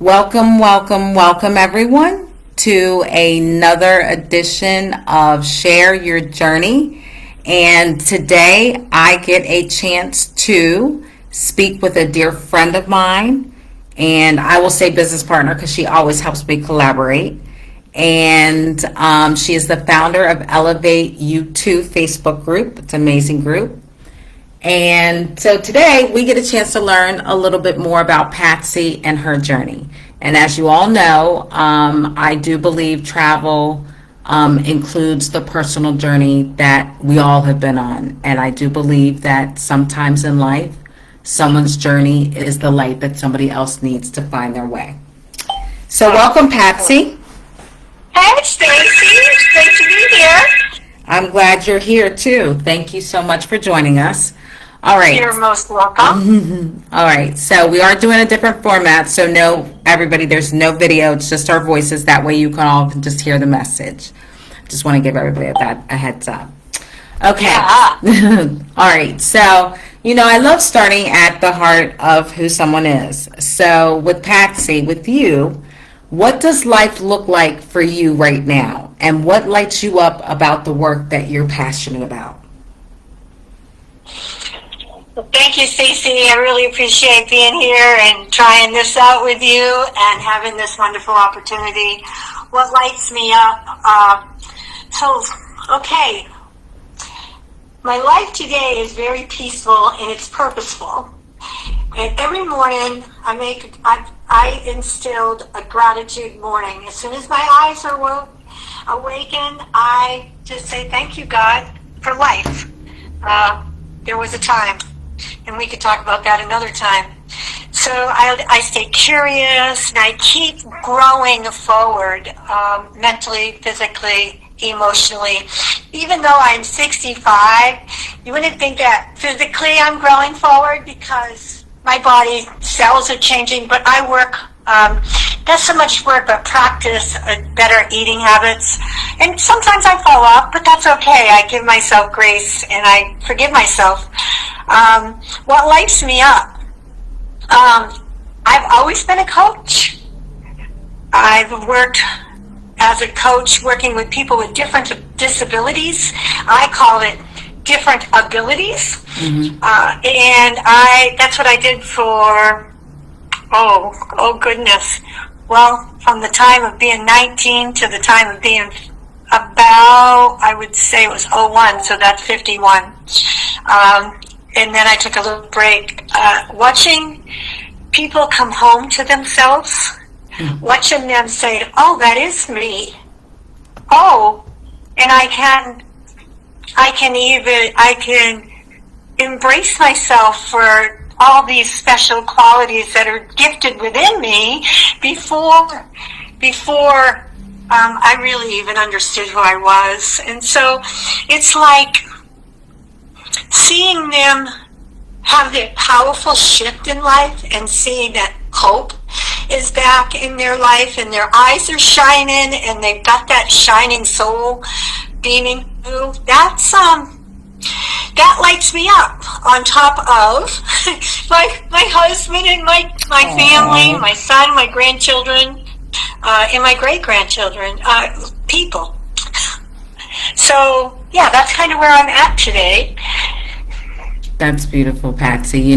Welcome, welcome, welcome everyone to another edition of Share Your Journey. And today I get a chance to speak with a dear friend of mine, and I will say business partner because she always helps me collaborate. And she is the founder of Elevate You2 Facebook group. It's an amazing group. And so today we get a chance to learn a little bit more about Patsy and her journey. And as you all know, I do believe travel includes the personal journey that we all have been on. And I do believe that sometimes in life, someone's journey is the light that somebody else needs to find their way. So welcome, Patsy. Hey, Stacy. It's great to be here. I'm glad you're here too. Thank you so much for joining us. All right. You're most welcome. All right. So we are doing a different format. So no, everybody, there's no video. It's just our voices. That way you can all just hear the message. Just want to give everybody a heads up. Okay. Yeah. All right. So, I love starting at the heart of who someone is. So with Patsy, with you, what does life look like for you right now? And what lights you up about the work that you're passionate about? Well, thank you, Stacy. I really appreciate being here and trying this out with you and having this wonderful opportunity. What lights me up? Okay. My life today is very peaceful and it's purposeful. And every morning I instilled a gratitude morning. As soon as my eyes are awakened, I just say thank you, God, for life. There was a time, and we could talk about that another time. So I stay curious, and I keep growing forward, mentally, physically, emotionally. Even though I'm 65, you wouldn't think that physically I'm growing forward because my body cells are changing, but I work, not so much work, but practice better eating habits. And sometimes I fall off, but that's okay. I give myself grace and I forgive myself. What lights me up? I've always been a coach. I've worked as a coach working with people with different disabilities. I call it different abilities. Mm-hmm. And that's what I did for, oh goodness. Well, from the time of being 19 to the time of being about, I would say it was 01, so that's 51. And then I took a little break. Watching people come home to themselves, watching them say, oh, that is me. Oh, and I can embrace myself for all these special qualities that are gifted within me before I really even understood who I was. And so it's like seeing them have that powerful shift in life and seeing that hope is back in their life and their eyes are shining and they've got that shining soul beaming through. That lights me up on top of my husband and my family, my son, my grandchildren, and my great-grandchildren, people. So, yeah, that's kind of where I'm at today. That's beautiful, Patsy.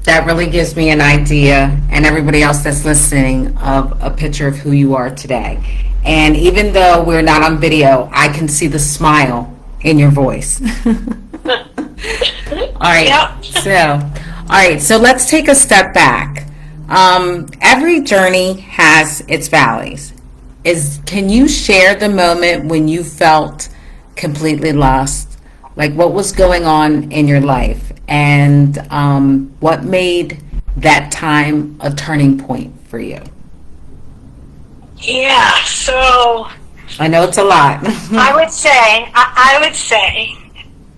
That really gives me an idea, and everybody else that's listening, of a picture of who you are today. And even though we're not on video, I can see the smile in your voice. All right. Yep. So let's take a step back. Every journey has its valleys. Can you share the moment when you felt completely lost? Like, what was going on in your life, and what made that time a turning point for you? Yeah, so I know it's a lot. I would say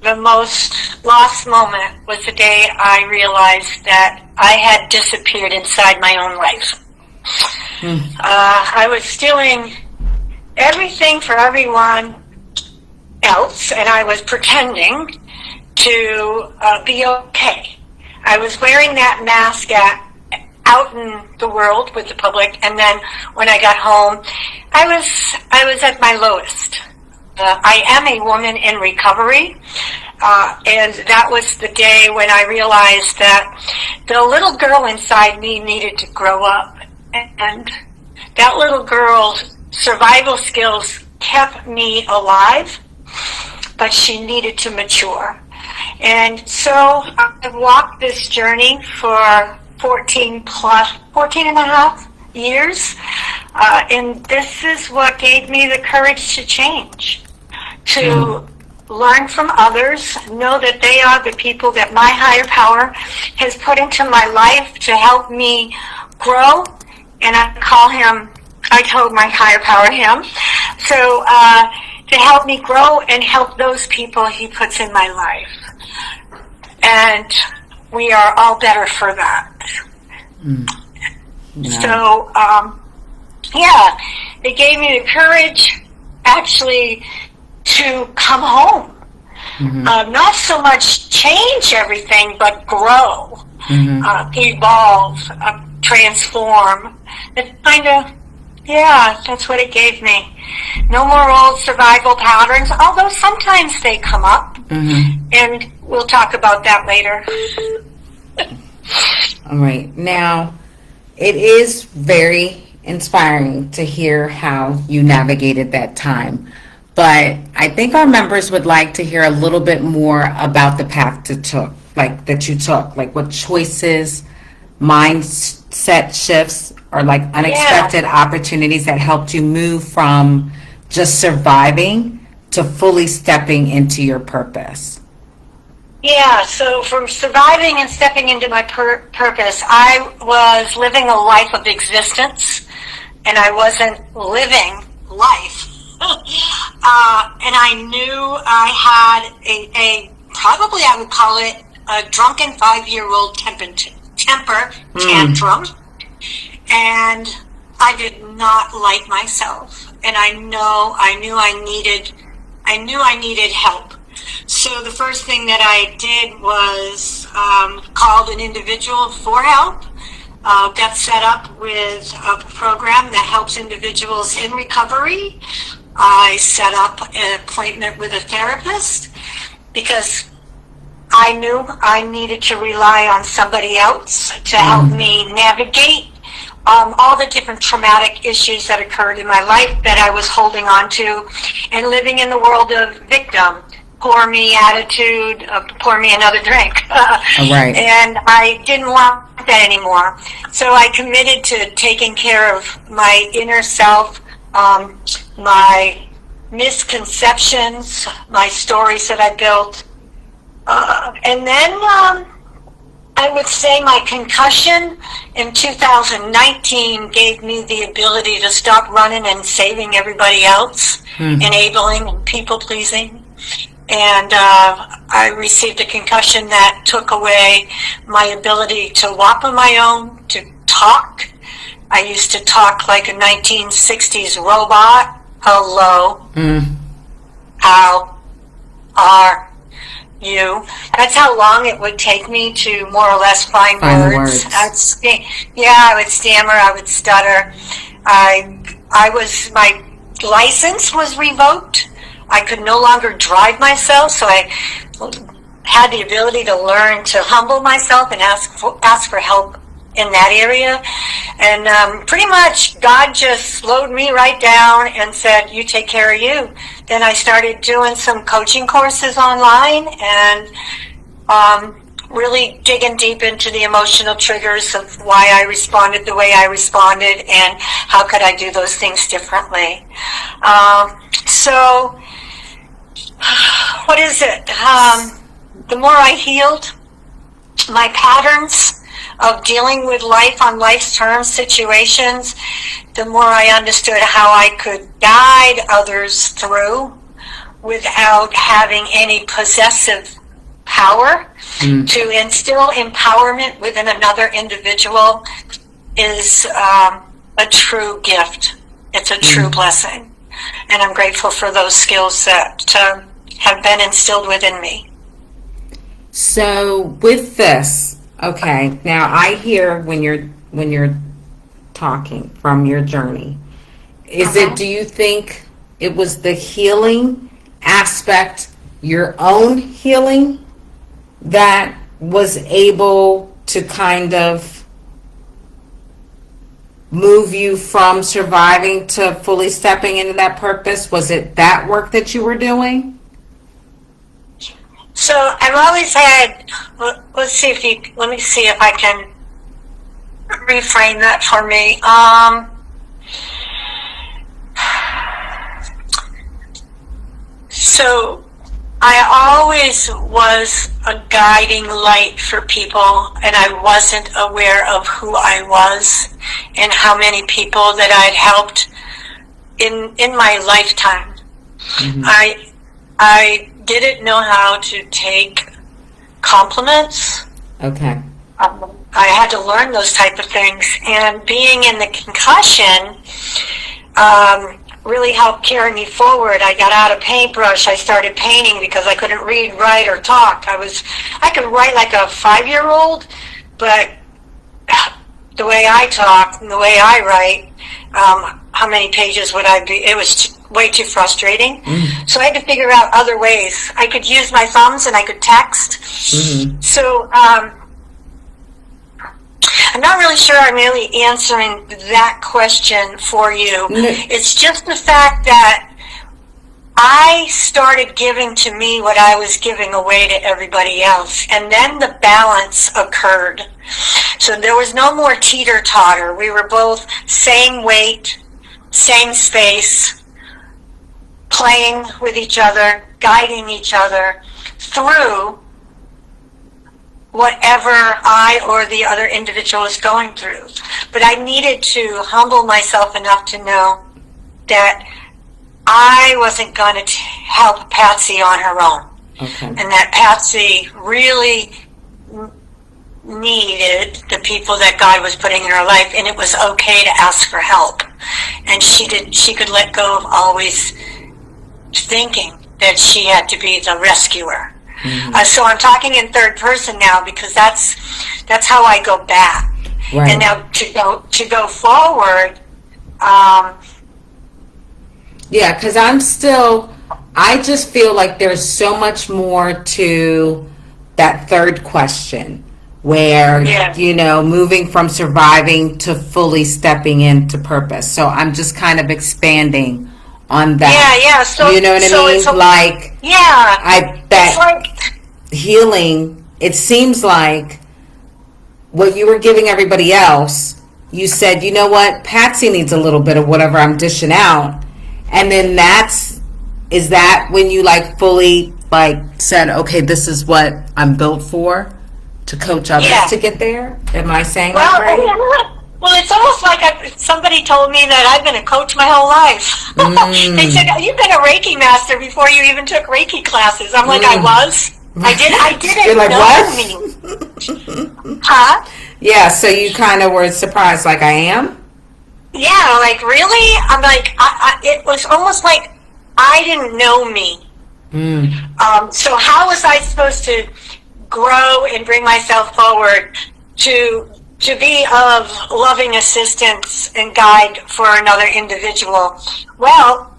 the most lost moment was the day I realized that I had disappeared inside my own life. I was stealing everything for everyone else, and I was pretending to be okay. I was wearing that mask out in the world with the public, and then when I got home, I was at my lowest. I am a woman in recovery, and that was the day when I realized that the little girl inside me needed to grow up, and that little girl's survival skills kept me alive, but she needed to mature. And so I've walked this journey for 14 and a half years, and this is what gave me the courage to change, to learn from others, know that they are the people that my higher power has put into my life to help me grow, and I told my higher power him, so to help me grow and help those people he puts in my life. And we are all better for that. Yeah. So, it gave me the courage, actually, to come home. Not so much change everything, but grow, evolve, transform. It's kind of, that's what it gave me. No more old survival patterns, although sometimes they come up, and we'll talk about that later. All right. Now, it is very inspiring to hear how you navigated that time. But I think our members would like to hear a little bit more about the path that you took, like what choices, mindset shifts, or like unexpected opportunities that helped you move from just surviving to fully stepping into your purpose. Yeah, so from surviving and stepping into my purpose, I was living a life of existence, and I wasn't living life. And I knew I had a probably I would call it a drunken 5-year-old temper tantrum, and I did not like myself, and I knew I needed help. So the first thing that I did was called an individual for help. Got set up with a program that helps individuals in recovery. I set up an appointment with a therapist because I knew I needed to rely on somebody else to help me navigate all the different traumatic issues that occurred in my life that I was holding on to and living in the world of victim. Pour me attitude, pour me another drink. Right. And I didn't want that anymore. So I committed to taking care of my inner self, my misconceptions, my stories that I built. And then I would say my concussion in 2019 gave me the ability to stop running and saving everybody else, enabling and people-pleasing. And I received a concussion that took away my ability to walk on my own, to talk. I used to talk like a 1960s robot. Hello. How are you? That's how long it would take me to more or less find words. I would stammer, I would stutter. My license was revoked. I could no longer drive myself, so I had the ability to learn to humble myself and ask for help in that area. And pretty much God just slowed me right down and said, you take care of you. Then I started doing some coaching courses online and really digging deep into the emotional triggers of why I responded the way I responded and how could I do those things differently. So what is it? The more I healed my patterns of dealing with life on life's terms situations, the more I understood how I could guide others through without having any possessive power. To instill empowerment within another individual is a true gift. It's a true blessing. And I'm grateful for those skills that have been instilled within me. So with this, okay, now I hear when you're when you're talking from your journey? Is it, do you think it was the healing aspect, your own healing, that was able to kind of move you from surviving to fully stepping into that purpose? Was it that work that you were doing? So I've always had, let me see if I can reframe that for me. So I always was a guiding light for people, and I wasn't aware of who I was and how many people that I'd helped in my lifetime. Mm-hmm. I didn't know how to take compliments. Okay. I had to learn those type of things, and being in the concussion really helped carry me forward. I got out a paintbrush. I started painting because I couldn't read, write, or talk. I could write like a 5-year-old, but the way I talk and the way I write, how many pages would I be? It was way too frustrating. Mm-hmm. So I had to figure out other ways. I could use my thumbs and I could text. Mm-hmm. So I'm not really sure I'm really answering that question for you. It's just the fact that I started giving to me what I was giving away to everybody else, and then the balance occurred. So there was no more teeter-totter. We were both same weight, same space, playing with each other, guiding each other through whatever I or the other individual is going through. But I needed to humble myself enough to know that I wasn't going to help Patsy on her own. Okay. And that Patsy really needed the people that God was putting in her life, and it was okay to ask for help. And she could let go of always thinking that she had to be the rescuer. Mm-hmm. So I'm talking in third person now because that's how I go back. Right. And now to go forward. Yeah, because I just feel like there's so much more to that third question where, moving from surviving to fully stepping into purpose. So I'm just kind of expanding on that. Yeah. So, you know what I mean? I bet healing, it seems like what you were giving everybody else, you said, you know what, Patsy needs a little bit of whatever I'm dishing out. And then is that when you fully said, okay, this is what I'm built for, to coach others to get there? Am I saying that right? Well, it's almost like somebody told me that I've been a coach my whole life. They said, you've been a Reiki master before you even took Reiki classes. I'm like, I was. I didn't You're like, know me. Huh? Yeah, so you kind of were surprised, like I am? Yeah, like, really? I'm like, it was almost like I didn't know me. So how was I supposed to grow and bring myself forward to be of loving assistance and guide for another individual? Well,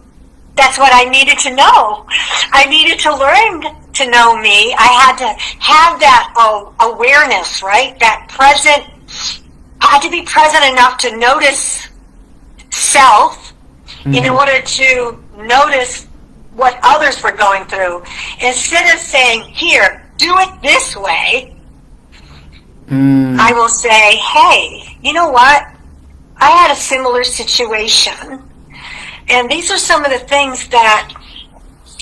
that's what I needed to know. I needed to learn to know me. I had to have that awareness, right? That I had to be present enough to notice self in order to notice what others were going through. Instead of saying, here, do it this way, I will say, hey, you know what? I had a similar situation, and these are some of the things that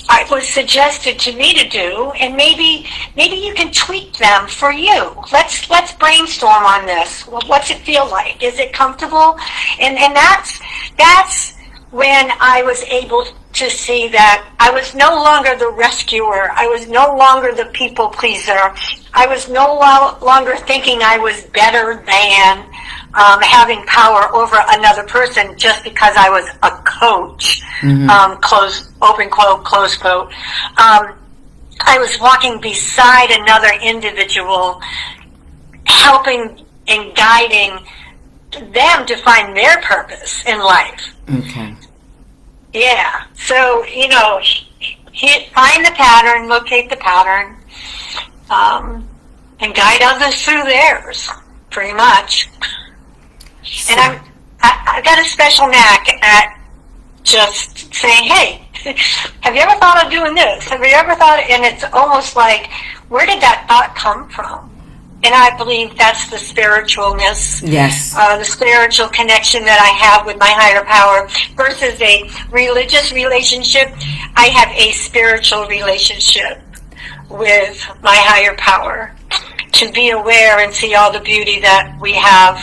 I was suggested to me to do, and maybe you can tweak them for you. Let's brainstorm on this. Well, what's it feel like? Is it comfortable? And that's when I was able to see that I was no longer the rescuer. I was no longer the people pleaser. I was no longer thinking I was better than having power over another person just because I was a coach. Close, open quote, close quote. I was walking beside another individual, helping and guiding them to find their purpose in life. Okay. Yeah. So, find the pattern, locate the pattern, and guide others through theirs, pretty much. And I've got a special knack at just saying, hey, have you ever thought of doing this? Have you ever thought, and it's almost like, where did that thought come from? And I believe that's the spiritualness, yes, the spiritual connection that I have with my higher power versus a religious relationship. I have a spiritual relationship with my higher power to be aware and see all the beauty that we have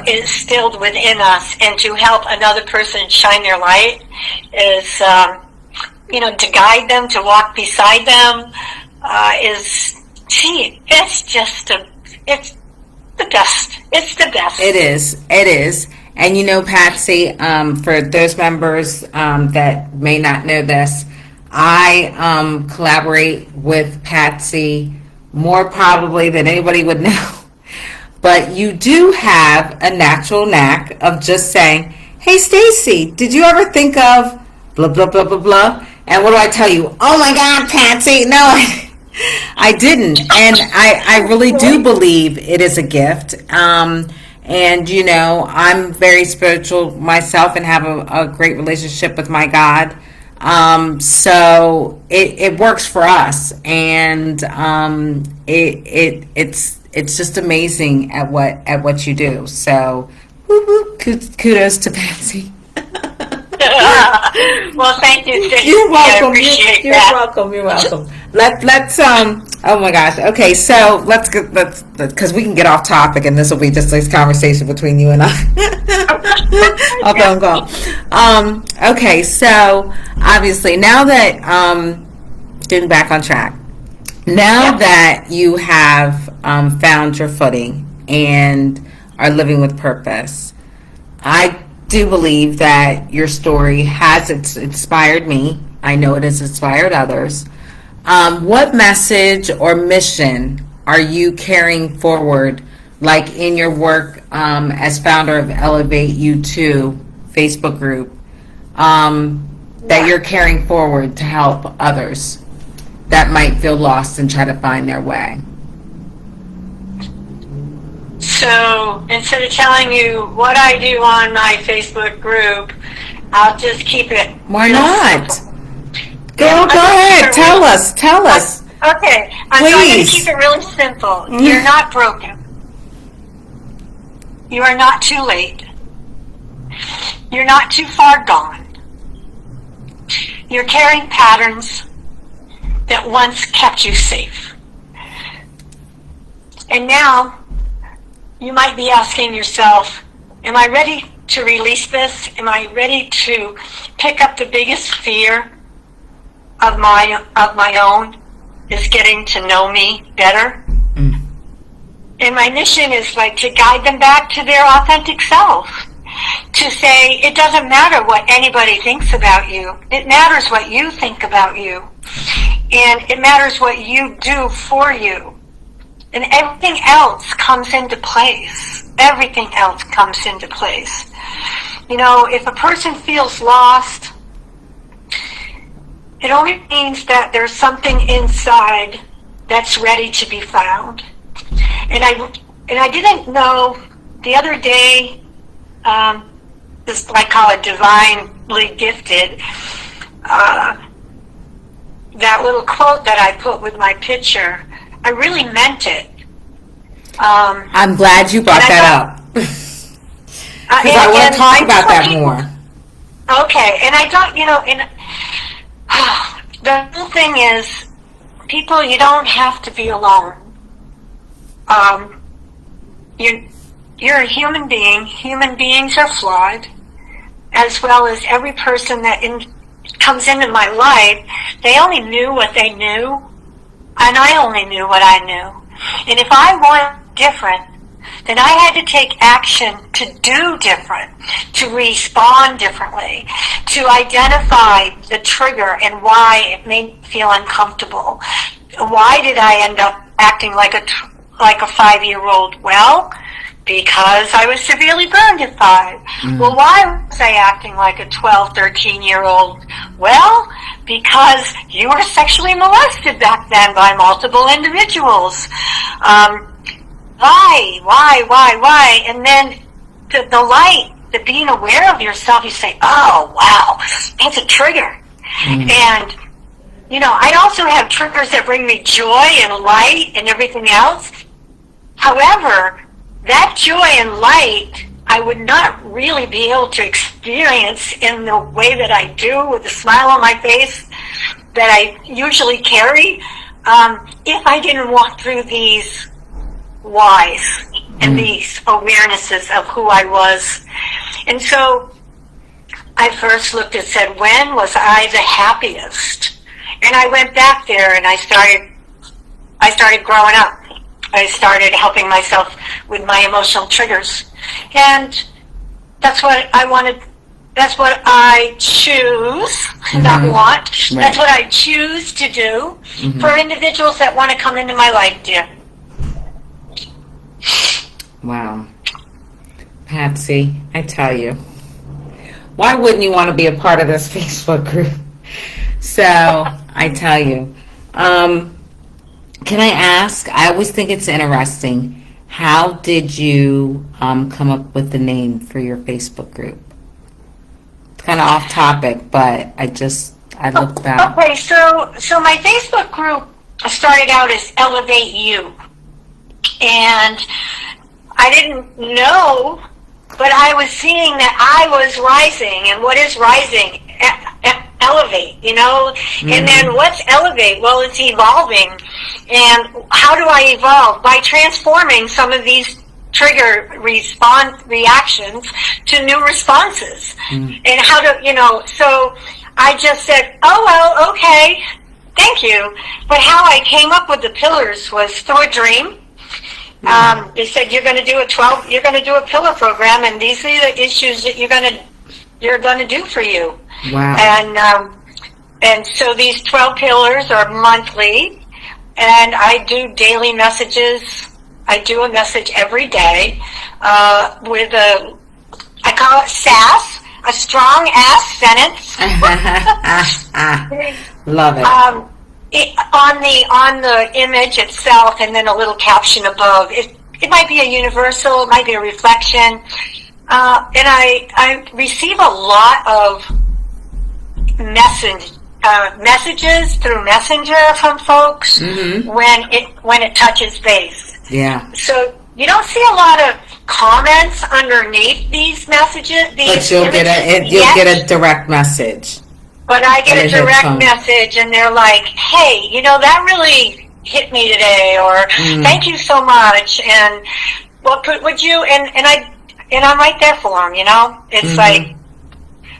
instilled within us, and to help another person shine their light is, to guide them, to walk beside them, it's just it's the best. It's the best. It is. And Patsy, for those members that may not know this, I collaborate with Patsy more probably than anybody would know. But you do have a natural knack of just saying, hey, Stacy, did you ever think of blah, blah, blah, blah, blah? And what do I tell you? Oh, my God, Patsy. No, I didn't. And I really do believe it is a gift. And, I'm very spiritual myself and have a great relationship with my God. So it works for us. And it's just amazing at what you do. So kudos to Patsy. Well, thank you, Stacey. You're welcome. I appreciate You're that. welcome. You're welcome. Let's oh my gosh. Okay, so let's because we can get off topic, and this will be just this conversation between you and I. I'll go. Okay, so obviously now that getting back on track. Now that you have found your footing and are living with purpose, I do believe that your story has inspired me. I know it has inspired others. What message or mission are you carrying forward, like in your work as founder of Elevate U2 Facebook group, that you're carrying forward to help others that might feel lost and try to find their way? So instead of telling you what I do on my Facebook group, I'll just keep it. Why real not? simple. Go ahead. Tell us. Okay. I'm going to keep it really simple. You're not broken. You are not too late. You're not too far gone. You're carrying patterns that once kept you safe. And now you might be asking yourself, am I ready to release this? Am I ready to pick up the biggest fear of my own, is getting to know me better? And my mission is to guide them back to their authentic self. To say, it doesn't matter what anybody thinks about you. It matters what you think about you. And it matters what you do for you. And everything else comes into place. Everything else comes into place. If a person feels lost, it only means that there's something inside that's ready to be found. And I didn't know the other day, this I call it divinely gifted, that little quote that I put with my picture, I really meant it. I'm glad you brought that up. Because I want to talk about that more. Okay, and I don't, the whole thing is, people, you don't have to be alone. You're a human being. Human beings are flawed, as well as every person that comes into my life. They only knew what they knew, and I only knew what I knew. And if I want different, then I had to take action to do different, to respond differently, to identify the trigger and why it made me feel uncomfortable. Why did I end up acting like a 5-year-old? Well, Because I was severely burned at 5. Well, why was I acting like a 12, 13-year-old? Well, because you were sexually molested back then by multiple individuals. Why? And then the light, the being aware of yourself, you say, oh, wow, that's a trigger. And, I also have triggers that bring me joy and light and everything else. However, that joy and light, I would not really be able to experience in the way that I do with a smile on my face that I usually carry if I didn't walk through these whys and these awarenesses of who I was. And so I first looked and said, when was I the happiest? And I went back there and I started growing up. I started helping myself with my emotional triggers. And that's what I wanted. That's what I choose, not want. Right. That's what I choose to do for individuals that want to come into my life, dear. Wow. Patsy, I tell you, why wouldn't you want to be a part of this Facebook group? So, I tell you, can I ask, I always think it's interesting, how did you come up with the name for your Facebook group? It's kind of off topic, but I looked back. Okay, so my Facebook group started out as Elevate You. And I didn't know, but I was seeing that I was rising. And what is rising? Elevate, And then what's elevate? Well, it's evolving. And how do I evolve? By transforming some of these trigger reactions to new responses. And how to, so I just said, oh, well, okay, thank you. But how I came up with the pillars was through a dream. They said you're going to do a pillar program, and these are the issues that you're going to do for you. Wow. And so these 12 pillars are monthly, and I do daily messages. I do a message every day with I call it SAS, a strong ass sentence. Love it. On the image itself, and then a little caption above. It might be a universal, it might be a reflection, and I receive a lot of messages through Messenger from folks when it touches base. Yeah. So you don't see a lot of comments underneath these messages. But you'll get a direct message. But I get a direct message, and they're like, hey, that really hit me today, or thank you so much, and would you, and I'm right there for them, It's like,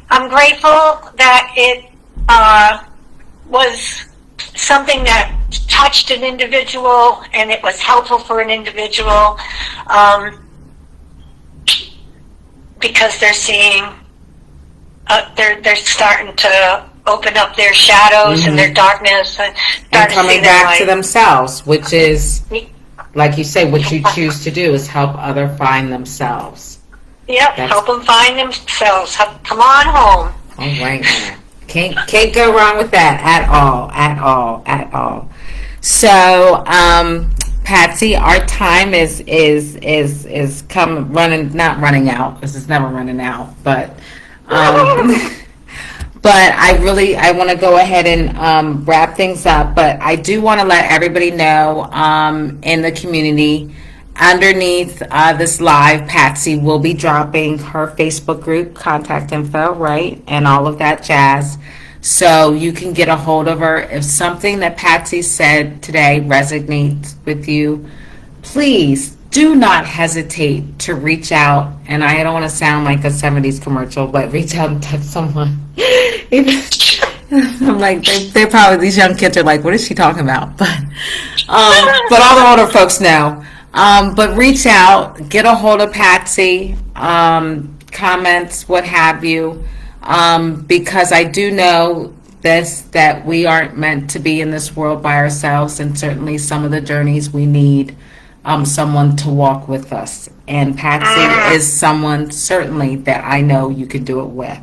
I'm grateful that it was something that touched an individual, and it was helpful for an individual, because they're seeing, they're starting to open up their shadows and their darkness and coming back to themselves, which is, like you say, what you choose to do is help others find themselves. Yep, help them find themselves. Come on home. All right, can't go wrong with that at all. So, Patsy, our time is not running out. This is never running out, but but I want to go ahead and wrap things up. But I do want to let everybody know in the community, underneath this live, Patsy will be dropping her Facebook group contact info, right, and all of that jazz. So you can get a hold of her. If something that Patsy said today resonates with you, please do not hesitate to reach out. And I don't want to sound like a 70s commercial, but reach out and touch someone. I'm like, they're probably, these young kids are like, what is she talking about? But all the older folks know. But reach out, get a hold of Patsy, comments, what have you. Because I do know that we aren't meant to be in this world by ourselves, and certainly some of the journeys we need someone to walk with us. And Patsy is someone certainly that I know you could do it with.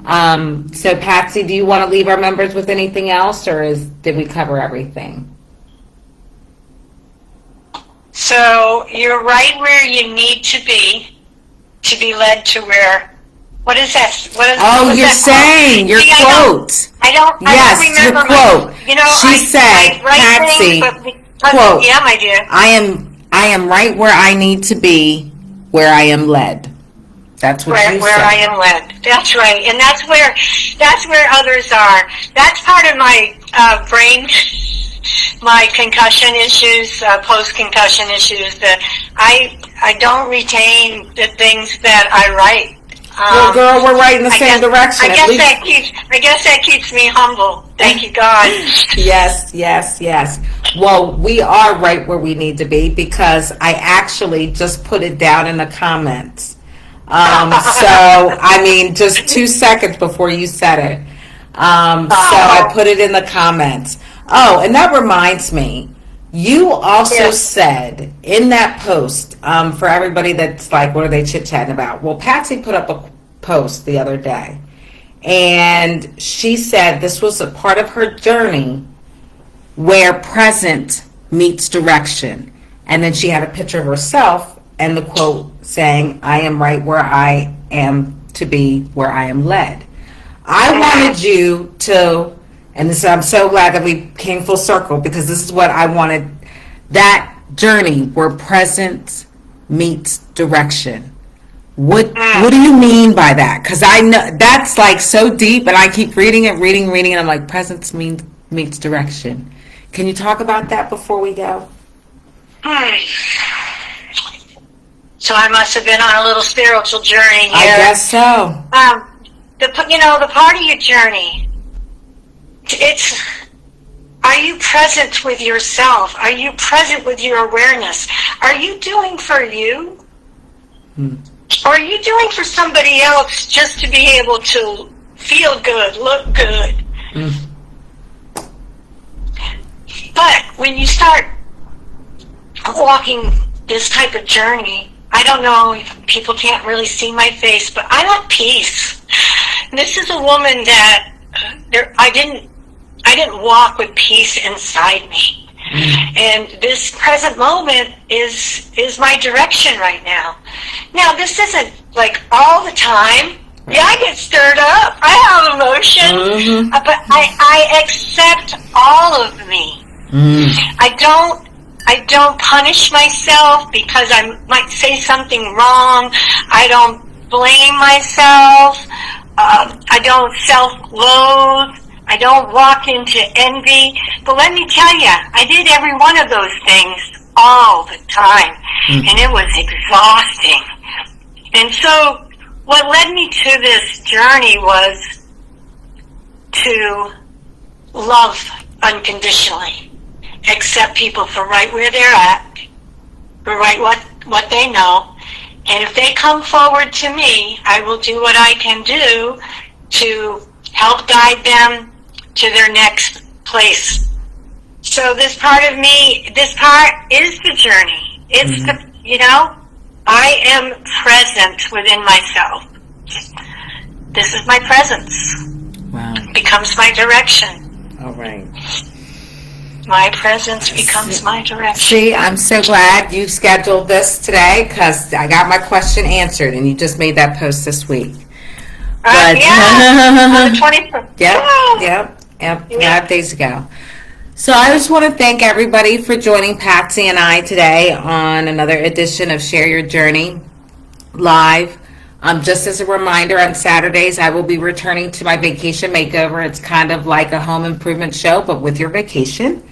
So Patsy, do you want to leave our members with anything else, or did we cover everything? So you're right where you need to be led to where. What is that? You're saying your quote. I don't remember your quote. She said, Patsy, quote, yeah, my dear. I am right where I need to be, where I am led. That's what you said. Where I am led. That's right, and that's where others are. That's part of my brain, my concussion issues, post-concussion issues. That I don't retain the things that I write. Well, girl, we're right in the same direction. I guess that keeps me humble. Thank you, God. Yes. Well, we are right where we need to be because I actually just put it down in the comments. So, I mean, just 2 seconds before you said it. So I put it in the comments. Oh, and that reminds me. You also said in that post, for everybody that's like, what are they chit-chatting about? Well, Patsy put up a post the other day, and she said this was a part of her journey where present meets direction. And then she had a picture of herself and the quote saying, I am right where I am to be, where I am led. I wanted you to, and this, I'm so glad that we came full circle because this is what I wanted, that journey where presence meets direction. What do you mean by that? Because I know that's like so deep, and I keep reading it, and I'm like, presence meets direction. Can you talk about that before we go? So I must have been on a little spiritual journey here. I guess so. The part of your journey, it's, are you present with yourself? Are you present with your awareness? Are you doing for you? Or are you doing for somebody else just to be able to feel good, look good? But when you start walking this type of journey, I don't know if people can't really see my face, but I'm at peace. This is a woman that I didn't walk with peace inside me. And this present moment is my direction right now. Now, this isn't like all the time. Yeah, I get stirred up. I have emotions. But I accept all of me. I don't punish myself because I might say something wrong. I don't blame myself. I don't self-loathe. I don't walk into envy. But let me tell you, I did every one of those things all the time. And it was exhausting. And so what led me to this journey was to love unconditionally. Accept people for right where they're at, for right what they know. And if they come forward to me, I will do what I can do to help guide them to their next place. So this part of me, this part is the journey. It's I am present within myself. This is my presence. Wow. It becomes my direction. All right. My presence becomes my direction. See, I'm so glad you scheduled this today because I got my question answered, and you just made that post this week. On the 21st. Yep. 5 days ago. So I just want to thank everybody for joining Patsy and I today on another edition of Share Your Journey Live. Just as a reminder, on Saturdays I will be returning to my vacation makeover. It's kind of like a home improvement show, but with your vacation.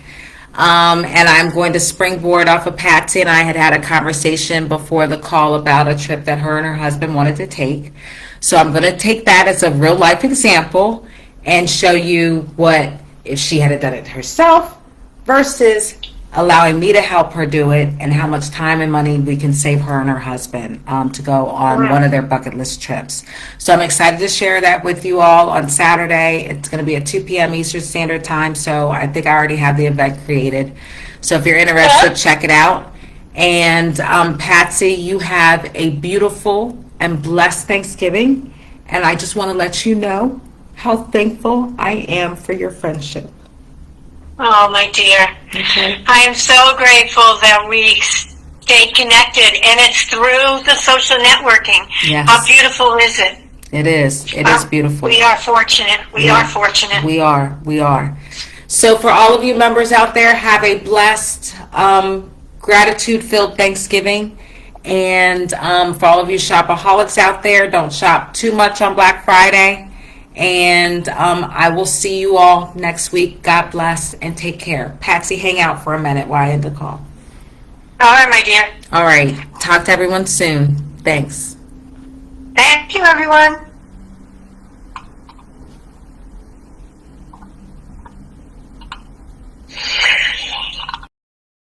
And I'm going to springboard off of Patsy and I had a conversation before the call about a trip that her and her husband wanted to take. So I'm going to take that as a real life example and show you what if she had done it herself versus allowing me to help her do it, and how much time and money we can save her and her husband to go on one of their bucket list trips. So I'm excited to share that with you all on Saturday. It's going to be at 2 p.m. Eastern Standard Time, so I think I already have the event created. So if you're interested, check it out. And Patsy, you have a beautiful and blessed Thanksgiving. And I just want to let you know how thankful I am for your friendship. Oh, my dear. Okay. I am so grateful that we stayed connected, and it's through the social networking. Yes. How beautiful is it? It is. It is beautiful. We are fortunate. We are fortunate. We are. We are. So for all of you members out there, have a blessed, gratitude-filled Thanksgiving. And for all of you shopaholics out there, don't shop too much on Black Friday. And I will see you all next week. God bless and take care. Patsy, hang out for a minute while I end the call. All right, my dear. All right. Talk to everyone soon. Thanks. Thank you, everyone.